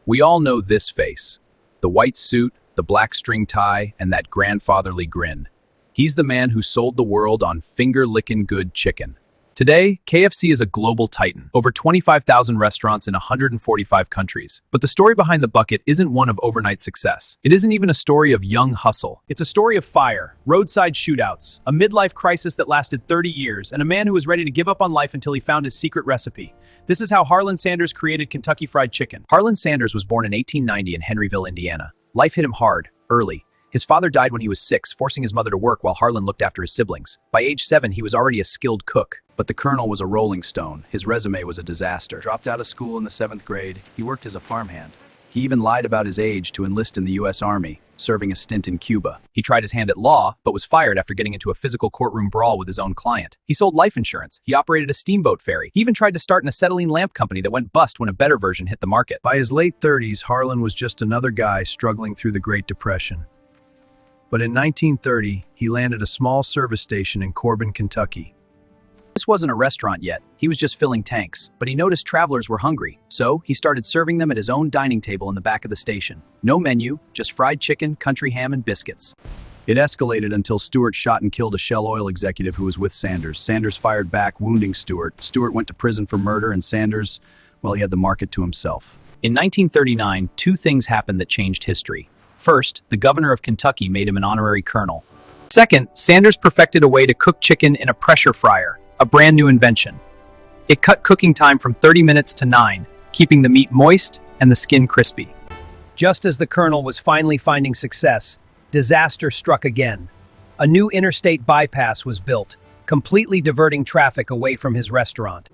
We all know this face. The white suit, the black string tie, and that grandfatherly grin. He's the man who sold the world on finger-lickin' good chicken. Today, KFC is a global titan, over 25,000 restaurants in 145 countries. But the story behind the bucket isn't one of overnight success. It isn't even a story of young hustle. It's a story of fire, roadside shootouts, a midlife crisis that lasted 30 years, and a man who was ready to give up on life until he found his secret recipe. This is how Harland Sanders created Kentucky Fried Chicken. Harland Sanders was born in 1890 in Henryville, Indiana. Life hit him hard, early. His father died when he was 6, forcing his mother to work while Harland looked after his siblings. By age 7, he was already a skilled cook. But the Colonel was a rolling stone. His resume was a disaster. Dropped out of school in the 7th grade. He worked as a farmhand. He even lied about his age to enlist in the U.S. Army, serving a stint in Cuba. He tried his hand at law, but was fired after getting into a physical courtroom brawl with his own client. He sold life insurance. He operated a steamboat ferry. He even tried to start an acetylene lamp company that went bust when a better version hit the market. By his late 30s, Harland was just another guy struggling through the Great Depression. But in 1930, he landed a small service station in Corbin, Kentucky. This wasn't a restaurant yet. He was just filling tanks, but he noticed travelers were hungry, so he started serving them at his own dining table in the back of the station. No menu, just fried chicken, country ham, and biscuits. It escalated until Stewart shot and killed a Shell Oil executive who was with Sanders. Sanders fired back, wounding Stewart. Stewart went to prison for murder, and Sanders, well, he had the market to himself. In 1939, two things happened that changed history. First, the governor of Kentucky made him an honorary colonel. Second, Sanders perfected a way to cook chicken in a pressure fryer, a brand new invention. It cut cooking time from 30 minutes to 9, keeping the meat moist and the skin crispy. Just as the colonel was finally finding success, disaster struck again. A new interstate bypass was built, completely diverting traffic away from his restaurant.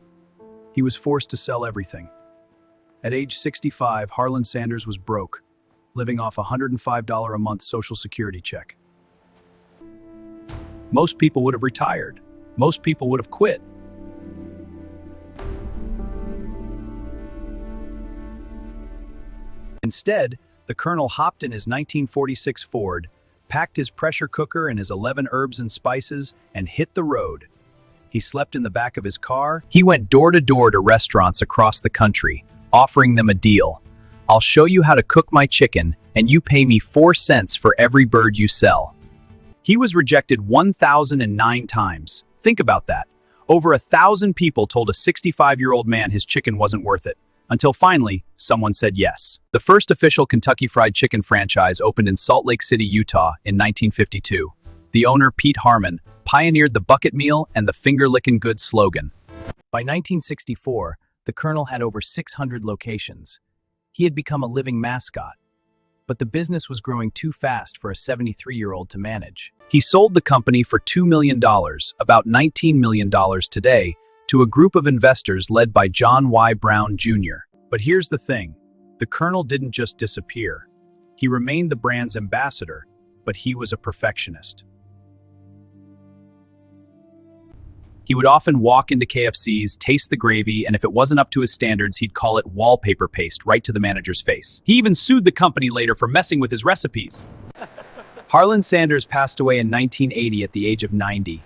He was forced to sell everything. At age 65, Harland Sanders was broke, living off a $105 a month Social Security check. Most people would have retired. Most people would have quit. Instead, the colonel hopped in his 1946 Ford, packed his pressure cooker and his 11 herbs and spices, and hit the road. He slept in the back of his car. He went door to door to restaurants across the country, offering them a deal. I'll show you how to cook my chicken, and you pay me 4 cents for every bird you sell. He was rejected 1,009 times. Think about that. Over 1,000 people told a 65-year-old man his chicken wasn't worth it, until finally, someone said yes. The first official Kentucky Fried Chicken franchise opened in Salt Lake City, Utah in 1952. The owner, Pete Harmon, pioneered the bucket meal and the finger-lickin' good slogan. By 1964, the Colonel had over 600 locations. He had become a living mascot. But the business was growing too fast for a 73-year-old to manage. He sold the company for $2 million, about $19 million today, to a group of investors led by John Y. Brown Jr. But here's the thing. The Colonel didn't just disappear. He remained the brand's ambassador, but he was a perfectionist. He would often walk into KFC's, taste the gravy, and if it wasn't up to his standards, he'd call it wallpaper paste right to the manager's face. He even sued the company later for messing with his recipes. Harland Sanders passed away in 1980 at the age of 90.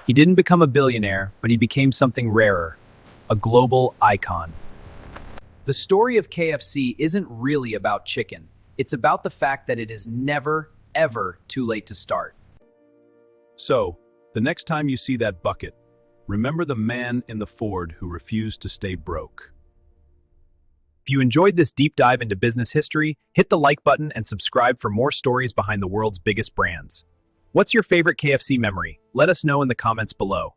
He didn't become a billionaire, but he became something rarer, a global icon. The story of KFC isn't really about chicken. It's about the fact that it is never, ever too late to start. So, the next time you see that bucket, remember the man in the Ford who refused to stay broke. If you enjoyed this deep dive into business history, hit the like button and subscribe for more stories behind the world's biggest brands. What's your favorite KFC memory? Let us know in the comments below.